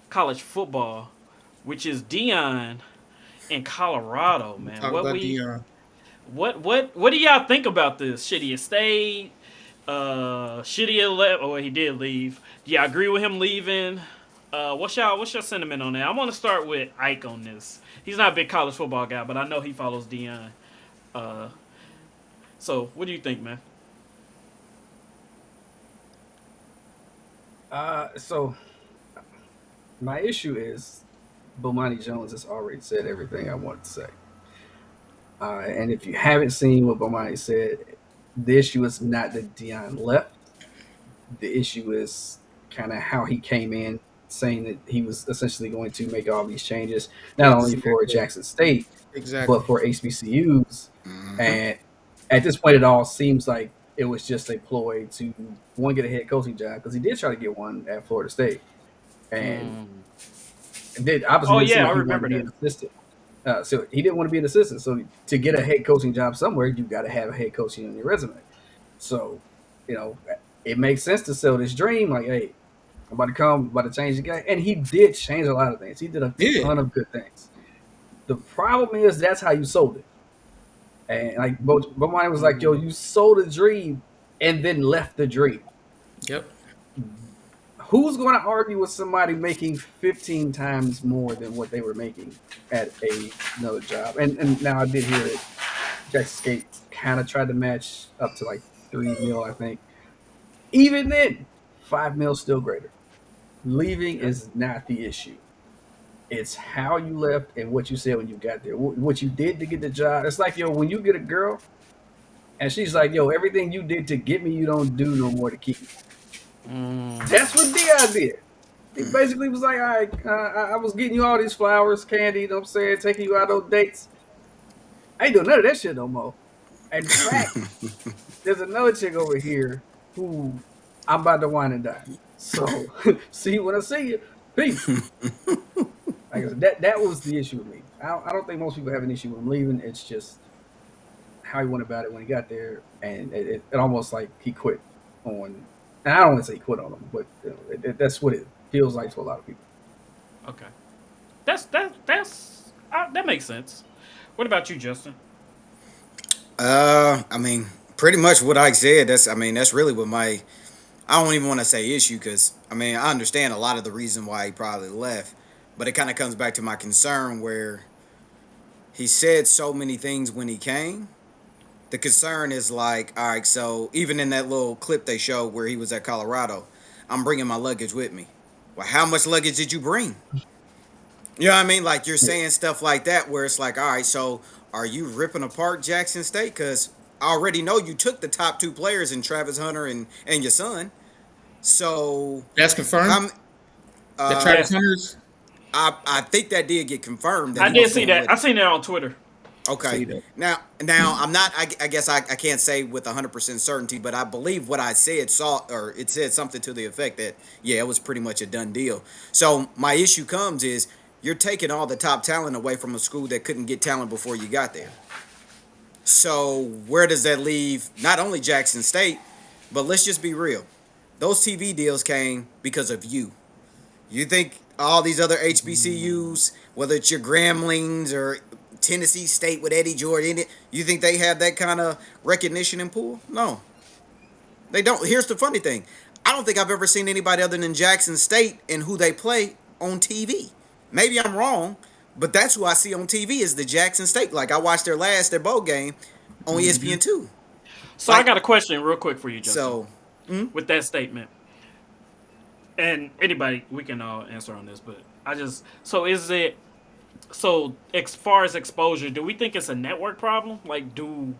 college football, which is Deion in Colorado, man. Talk about Deion. What do y'all think about this? Should he have stayed? Should he have left? Oh, he did leave. Do y'all agree with him leaving? What's your sentiment on that? I want to start with Ike on this. He's not a big college football guy, but I know he follows Deion. Uh, so what do you think, man? So my issue is Bomani Jones has already said everything I wanted to say. And if you haven't seen what Bomani said, the issue is not that Dion left. The issue is kind of how he came in, saying that he was essentially going to make all these changes, not only for Exactly. Jackson State, but Exactly. for HBCUs. Hmm. And at this point, it all seems like it was just a ploy to one get a head coaching job because he did try to get one at Florida State, and Mm. it did obviously Oh didn't seem yeah, I like he wanted to remember be that. an assistant. So he didn't want to be an assistant. So to get a head coaching job somewhere, you got to have a head coaching on your resume. So you know, it makes sense to sell this dream. Like, hey, I'm about to come, I'm about to change the game, and he did change a lot of things. He did a Yeah. ton of good things. The problem is that's how you sold it. And like, but mine was like, yo, Mm. you sold a dream and then left the dream. Yep. Who's going to argue with somebody making 15 times more than what they were making at another job? And now I did hear that Jackson Skate kind of tried to match up to like 3 mil, I think. Even then, 5 mil still greater. Leaving Yeah. is not the issue. It's how you left and what you said when you got there. What you did to get the job. It's like, yo, when you get a girl and she's like, yo, everything you did to get me, you don't do no more to keep me. That's Mm. what Dion did. He basically was like, all right, I was getting you all these flowers, candy, you know what I'm saying, taking you out on dates. I ain't doing none of that shit no more. In fact, there's another chick over here who I'm about to wine and dine. So see you when I see you. Peace. Like I said, that was the issue with me. I don't think most people have an issue with him leaving. It's just how he went about it when he got there, and it almost like he quit on. And I don't want to say he quit on him, but that's what it feels like to a lot of people. Okay. That makes sense. What about you, Justin? I mean, pretty much what I said. That's really what my. I don't even want to say issue because I mean I understand a lot of the reason why he probably left, but it kind of comes back to my concern where he said so many things when he came. The concern is like, all right, so even in that little clip they showed where he was at Colorado, I'm bringing my luggage with me. Well, how much luggage did you bring? You know what I mean? Like you're Yeah. saying stuff like that where it's like, all right, so are you ripping apart Jackson State? Because I already know you took the top two players in Travis Hunter and your son. So That's confirmed. how? That Uh, Travis Yes, Hunter's. I think that did get confirmed that I he did was see going that. with I him. seen that on Twitter. Okay. See that. Now I'm not. I guess I can't say with 100% certainty, but I believe what I said saw or it said something to the effect that yeah, it was pretty much a done deal. So my issue comes is you're taking all the top talent away from a school that couldn't get talent before you got there. So where does that leave not only Jackson State, but let's just be real. Those TV deals came because of you. You think all these other HBCUs, whether it's your Gramblings or Tennessee State with Eddie Jordan, you think they have that kind of recognition and pool? No, they don't. Here's the funny thing: I don't think I've ever seen anybody other than Jackson State and who they play on TV. Maybe I'm wrong, but that's who I see on TV is the Jackson State. Like I watched their bowl game on Hmm. ESPN two. So I Like got a question real quick for you, Justin. so, mm, With that statement, and anybody we can all answer on this, but I just so is it so as far as exposure, do we think it's a network problem? Like, do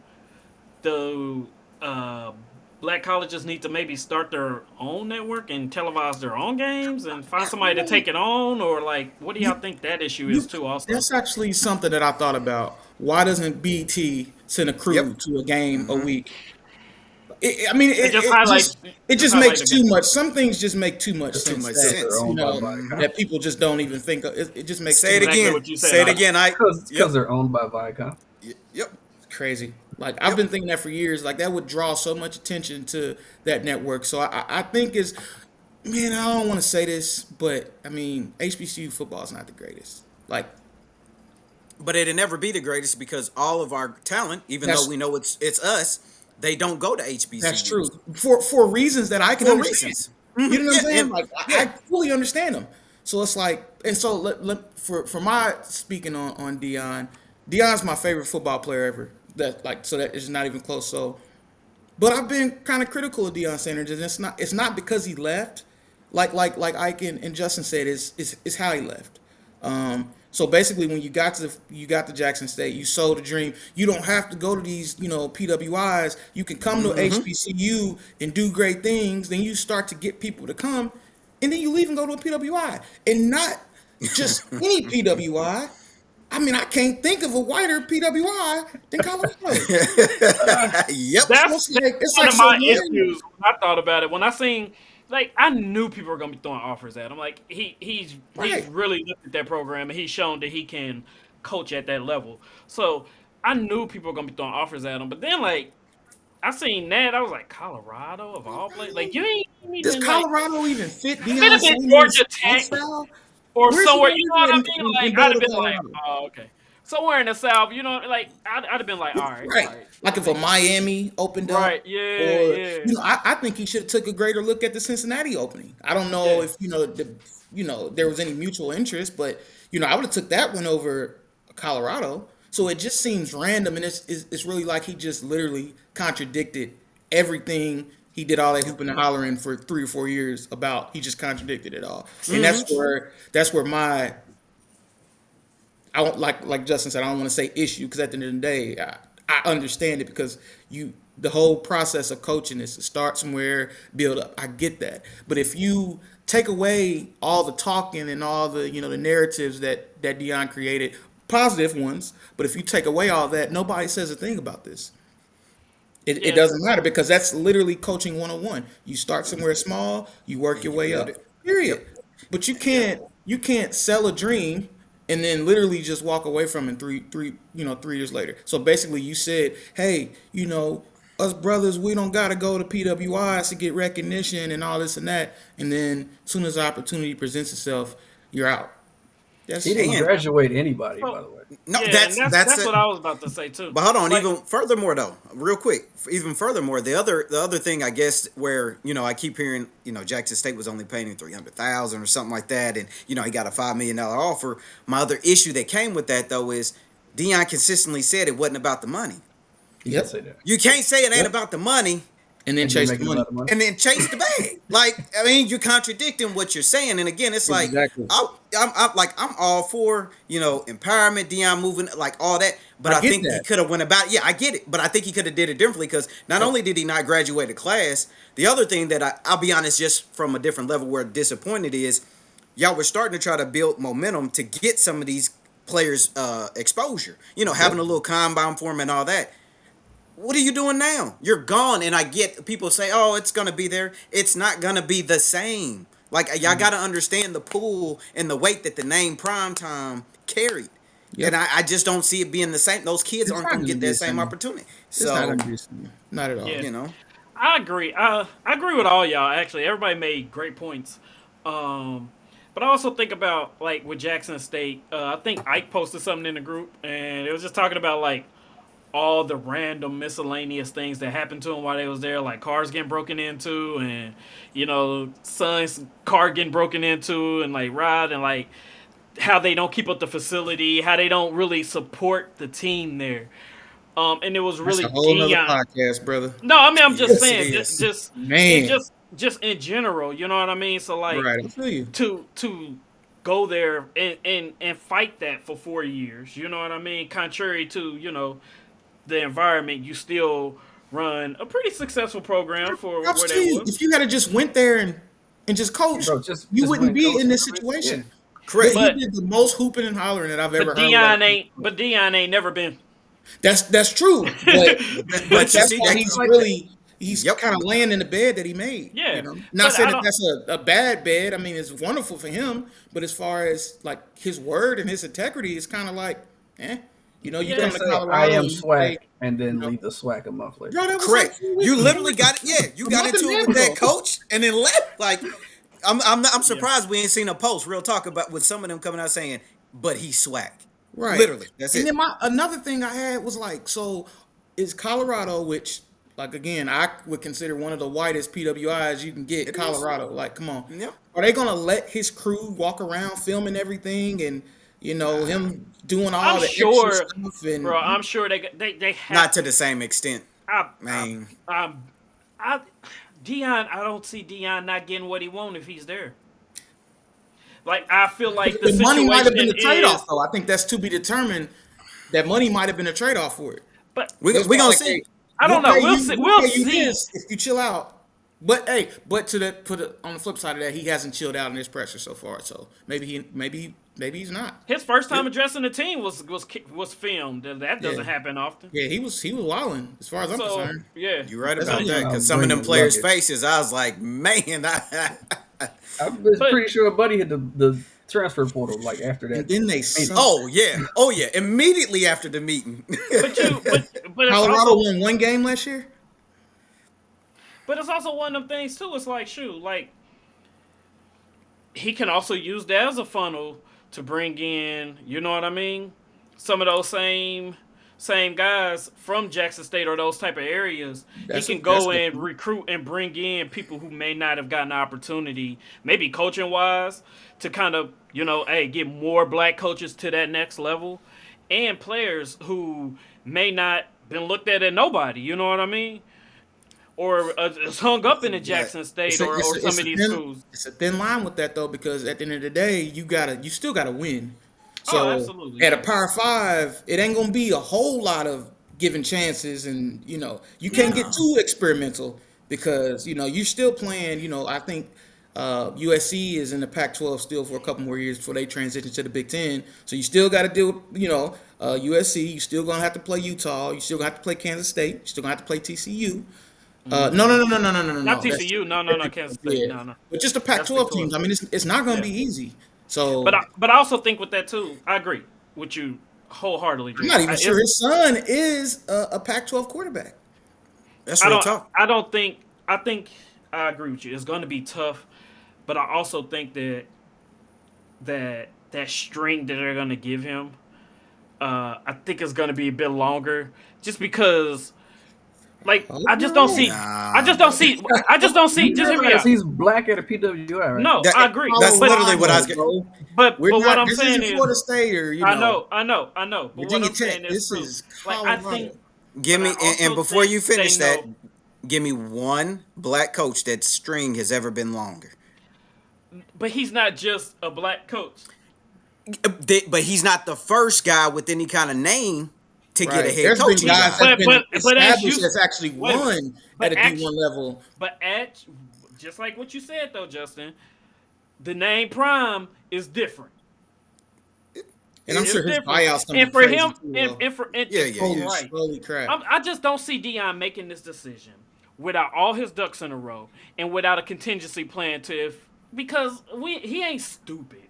the uh, black colleges need to maybe start their own network and televise their own games and find somebody to Well, take it on, or like, what do y'all you think that issue is you. too? Also, That's actually something that I thought about. Why doesn't BT send a yep, crew to a game a hmm week? I mean, it just highlight it just just highlight makes the too game. much. Some things just make too much it's too sense much that Because they're sense. you owned by know Hmm. Viacom. that people just don't even think of. It just makes too Say it much Exactly sense. again. what you Say said. it again. I Because yep, they're owned by Viacom. yep, It's crazy. Like I've yep. been thinking that for years. Like that would draw so much attention to that network. So I think is Man, I don't want to say this, but I mean, HBCU football is not the greatest. Like But it'll never be the greatest because all of our talent, even though that's we know it's us, they don't go to that's HBCUs true for reasons that I can for understand. reasons. You know what I'm Yeah, saying? and Like yeah, I fully understand them. So it's like, and so for my speaking on Dion, Dion's my favorite football player ever. That like so that is not even close. So but I've been kind of critical of Deion Sanders, and it's not because he left. Like Ike and Justin said, is how he left. So basically, when you got to Jackson State, you sold a dream. You don't have to go to these PWIs. You can come to HBCU and do great things. Then you start to get people to come, and then you leave and go to a PWI, and not just any PWI. I mean, I can't think of a whiter PWI than Colorado. yep. So That's it's one like of so my why? issues when I thought about it. When I seen, like, I knew people were gonna be throwing offers at him. Like, he's Right. really looked at that program and he's shown that he can coach at that level. So I knew people were gonna be throwing offers at him. But then, like, I seen that, I was like, Colorado of all places. Like, you ain't Does even like, Colorado even fit if it Deion had been Sanders' Georgia Tech lifestyle? or Where's he somewhere, you gonna know what live I at mean? in Like, I'd have Boulder, been like, Colorado? oh, okay. Somewhere in the South, you know, like I'd have been like, all Right. right, Like if a Miami opened up, right, yeah, or yeah, I think he should have took a greater look at the Cincinnati opening. I don't know yeah. if there was any mutual interest, but I would have took that one over Colorado. So it just seems random, and it's really like he just literally contradicted everything he did all that Yep. hooping and hollering for 3 or 4 years about. He just contradicted it all, and Hmm. that's where my I don't like Justin said. I don't want to say issue because at the end of the day, I understand it because the whole process of coaching is to start somewhere, build up. I get that, but if you take away all the talking and all the narratives that Dion created, positive ones, but if you take away all that, nobody says a thing about this. It Yeah, doesn't matter because that's literally coaching 101. You start somewhere small, you work And your you way build up. it. Yep. Period. But you yeah, can't sell a dream and then literally just walk away from it 3 years later. So basically you said, hey, us brothers, we don't gotta go to PWIs to get recognition and all this and that. And then as soon as the opportunity presents itself, you're out. He That's didn't And graduate anybody, so by the way. no, yeah, and that's that's that's it. what I was about to say too. But hold on, Like, even furthermore though, real quick, even furthermore, the other thing I guess where I keep hearing Jackson State was only paying him 300,000 or something like that, and he got a $5 million offer. My other issue that came with that though is Dion consistently said it wasn't about the money. He did yep, say that. You can't say it ain't yep. about the money And then And then chase the making a money. lot of money. and then chase the bag. Like, I mean, you're contradicting what you're saying. And again, it's like Exactly. I'm all for empowerment, Dion moving, like all that. But I I get think he that. could have went about. Yeah, I get it. But I think he could have did it differently because not Yep. only did he not graduate a class, the other thing that I'll be honest, just from a different level, where disappointed is y'all were starting to try to build momentum to get some of these players exposure. Yep. Having a little combine for him and all that. What are you doing now? You're gone. And I get people say, oh, it's going to be there. It's not going to be the same. Like, y'all got to understand the pull and the weight that the name Primetime carried. And Yep. I just don't see it being the same. Those kids It's aren't not going to going to get be that the same same. opportunity. It's not going So, to be the same. Not at all. yeah, you know, I agree. I agree with all y'all. Actually, everybody made great points. Um, but I also think about, like, with Jackson State. I think Ike posted something in the group, and it was just talking about, like, all the random miscellaneous things that happened to him while they was there, like cars getting broken into, and son's car getting broken into, and like Rod, and like how they don't keep up the facility, how they don't really support the team there. And it was That's a really whole nother Dion. podcast, brother. No, I mean, I'm just yes, it saying, is. just it Man. just in general, you know what I mean. So like Right. I feel you. to go there and fight that for 4 years, you know what I mean. Contrary to the environment, you still run a pretty successful program for Props where to they you. was. If you had just went there and just coached, Bro, just you wouldn't went be coach in for this no reason. Yeah. situation. But Correct. he But did the most hooping and hollering that I've but ever heard about. Dion ain't never been. That's true. But But you that's see why that. It's he's like that. really he's Yep. kind of laying in the bed that he made. Yeah, Not but saying I that don't. that's a bad bed. I mean, it's wonderful for him. But as far as like his word and his integrity, it's kind of like, eh. You You Yeah, come can't to say I Colorado am and you say, swag and you then know, leave the swag a month later. bro, that was like Correct. 2 weeks, You literally got it. Yeah, you a got month and into a it half with that ago. coach and then left. Like, I'm Yeah. surprised we ain't seen a post, real talk, about with some of them coming out saying, but he's swag. Right. Literally, that's And it. then my another thing I had was like, so is Colorado, which like again, I would consider one of the whitest PWIs you can get, It is. Colorado. Like, come on. Yep. Are they gonna let his crew walk around filming everything and him doing I'm all the extra sure, stuff bro. and I'm sure they Not have to to. the same extent. I, I, Man, I, I, Dion. I don't see Dion not getting what he want if he's there. Like I feel like the the money might have been situation the trade off is, though. I think that's to be determined. That money might have been a trade off for it. but we It's we probably gonna like, see. hey, I don't know. We'll see. we'll We'll pay you see. this if you chill out. But hey, but on the flip side of that, he hasn't chilled out in this pressure so far. So maybe he's not. His first Yeah. time addressing the team was filmed, and that Yeah, doesn't happen often. yeah, he was wilding as far as I'm So concerned. yeah, You're right That's I about me. that. saw Because him some of bring them the players' luggage. faces, I was like, man, I was but pretty sure Buddy hit the transfer portal like after And that then they meeting. suck. oh yeah, oh yeah. Immediately after the meeting. but it's Colorado also won one game last year. one of them things too. It's like shoot, like he can also use that as a funnel to bring in, you know what I mean? Some of those same guys from Jackson State or those type of areas. He can That's go good. and recruit and bring in people who may not have gotten the opportunity, maybe coaching wise, to kind of, hey, get more black coaches to that next level and players who may not been looked at nobody, you know what I mean? Or is hung up in the But Jackson State or some of these schools. it's a thin line with that though because at the end of the day you still gotta win. Oh, So absolutely, at a yeah. Power Five, it ain't gonna be a whole lot of giving chances, and you can't get Yeah. too experimental because you're still playing. I think USC is in the Pac-12 still for a couple more years before they transition to the Big Ten. So you still got to deal with USC. You still gonna have to play Utah. You still gonna have to play Kansas State. You still gonna have to play TCU. No, no, no, no, no, no, no, no, Not no. That's TCU. No, no, no. Kansas State. yeah. No, no. But just the That's Big Pac-12 12. teams. I mean, it's not gonna Yeah. be easy. But So I also think with that too, I agree with you wholeheartedly, I'm not Jason. even sure his son is a Pac-12 quarterback. that's I real don't talk. I don't think I think I agree with you. It's going to be tough, but I also think that string that they're going to give him, I think it's going to be a bit longer, just because. Like Oh, I just don't no. see. Nah, brother. I just don't see. You Just hear me realize out. he's black at a PWI, right? No, That I agree. that's But literally what I was. Colorado, bro. but what I'm This saying isn't is, Florida State or I know. But what Virginia I'm Tech. saying is This true. is Like I think, Colorado. Give but me I and also before think you they finish that, know. give me one black coach that string has ever been longer. But he's not just a black coach. But he's not the first guy with any kind of name to get a Right. head There's been coaching He, guys job. that's but been but but as you established that's actually wait a minute. won at But a D1 actually, level. but at just like what you said though, Justin, the name Prime is different. And I'm It's sure his different, buyout's gonna be and for crazy him, too, and, though. and for Yeah, yeah, Holy, yeah. right, holy crap. I just don't see Deion making this decision without all his ducks in a row and without a contingency plan to if because he ain't stupid.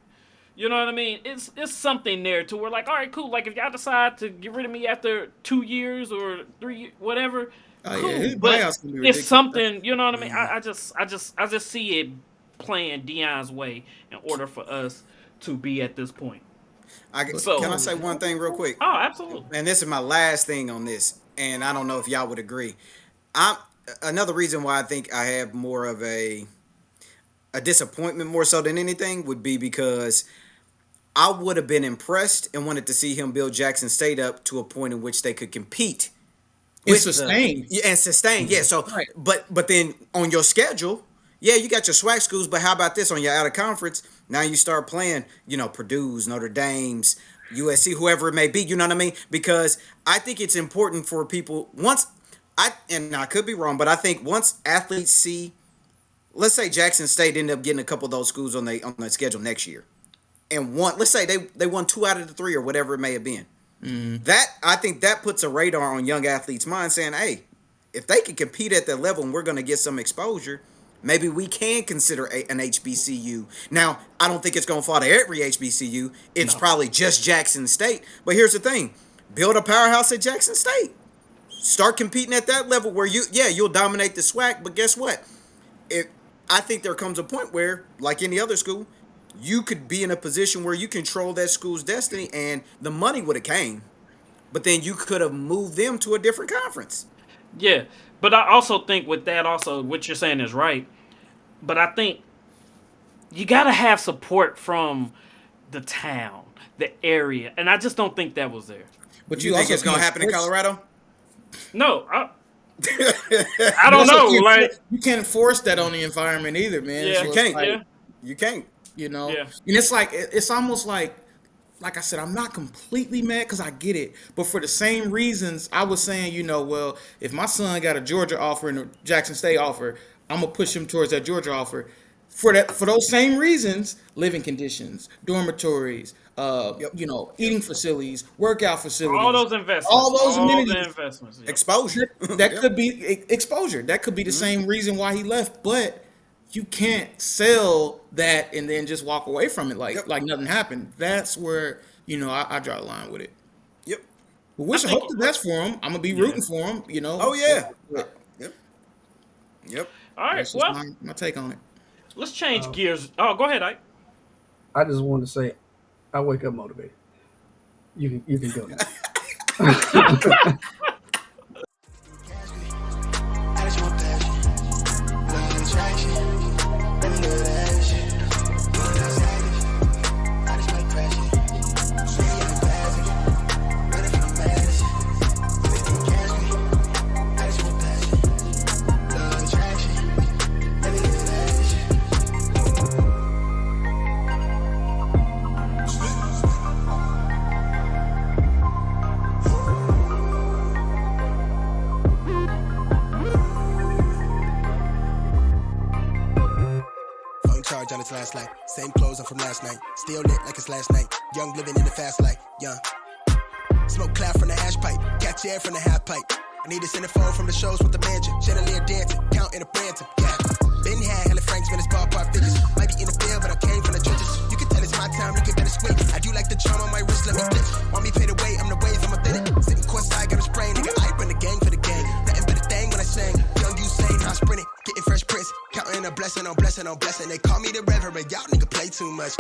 You know what I mean? It's something there to where like, all right, cool. Like if y'all decide to get rid of me after 2 years or 3, whatever, Oh yeah, cool. his But buyout's gonna be it's ridiculous. something. You know what I mean? I just see it playing Deion's way in order for us to be at this point. Can I So, say one thing real quick? oh, absolutely. And this is my last thing on this, and I don't know if y'all would agree. I'm another reason why I think I have more of a disappointment more so than anything would be because I would have been impressed and wanted to see him build Jackson State up to a point in which they could compete And with the sustain. yeah, and sustain. Yeah. So, Right. but then on your schedule, yeah, you got your swag schools. But how about this on your out of conference? Now you start playing, Purdue's, Notre Dame's, USC, whoever it may be. You know what I mean? Because I think it's important for people once. I could be wrong, but I think once athletes see, let's say Jackson State ended up getting a couple of those schools on their schedule next year, and let's say they won 2 out of the 3 or whatever it may have been. That I think that puts a radar on young athletes' mind, saying, "Hey, if they can compete at that level and we're going to get some exposure, maybe we can consider an HBCU." Now, I don't think it's going to fall to every HBCU. It's No. probably just Jackson State. But here's the thing: build a powerhouse at Jackson State. Start competing at that level where you'll dominate the SWAC. But guess what? If I think there comes a point where, like any other school, you could be in a position where you control that school's destiny, and the money would have came, but then you could have moved them to a different conference. Yeah, but I also think with that, also what you're saying is right. But I think you gotta have support from the town, the area, and I just don't think that was there. But You think also it's gonna can't happen in force- Colorado? No, I you don't also know. can't Like, you can't force that on the environment either, man. yeah, So You it's can't. like, yeah, You can't. and yeah. it's like it's almost like I said, I'm not completely mad because I get it, but for the same reasons I was saying, well, if my son got a Georgia offer and a Jackson State offer, I'm gonna push him towards that Georgia offer. For those same reasons, living conditions, dormitories, Yep. eating facilities, workout All facilities, those investments, all those all the amenities. investments. Yep. Exposure. That Yep. could be exposure. That could be the same reason why he left, but you can't sell that and then just walk away from it like Yep. like nothing happened. That's where I draw the line with it. Yep. But I wish I think. hope the best for him. I'm gonna be Yeah. rooting for him. Oh yeah. But Yep. Yep. All right. that's just Well, my take on it. let's change gears. Oh, go ahead, Ike. I just wanted to say, I wake up motivated. You can go now. I just want passion, love attraction, really love that shit. Being outside, I just like crashing. City I'm passing, ready for the madness. They can catch me. I just want passion, love attraction, really love that shit. Phone charge on its last light. Same clothes I'm from last night. Still lit like it's last night. Young living in the fast life. Young. Smoke cloud from the ash pipe. Catch air from the half pipe. I need to send a phone from the shows with the mansion. Chandelier dancing. Counting a Branson. Yeah. Been had hella francs when it's ballpark figures. Might be in the field, but I came from the trenches. You can tell it's my time, you can better squint. I do like the charm on my wrist, let me stitch. Want me pay the way, I'm the wave, I'm authentic. Sitting courtside, got a sprain, nigga. I bring the gang for the gang. Nothing but a thing when I sing. Young Usain, I sprint it. Getting fresh prints. Counting a blessing on blessing on blessing. They call me the reverend, y'all nigga play too much.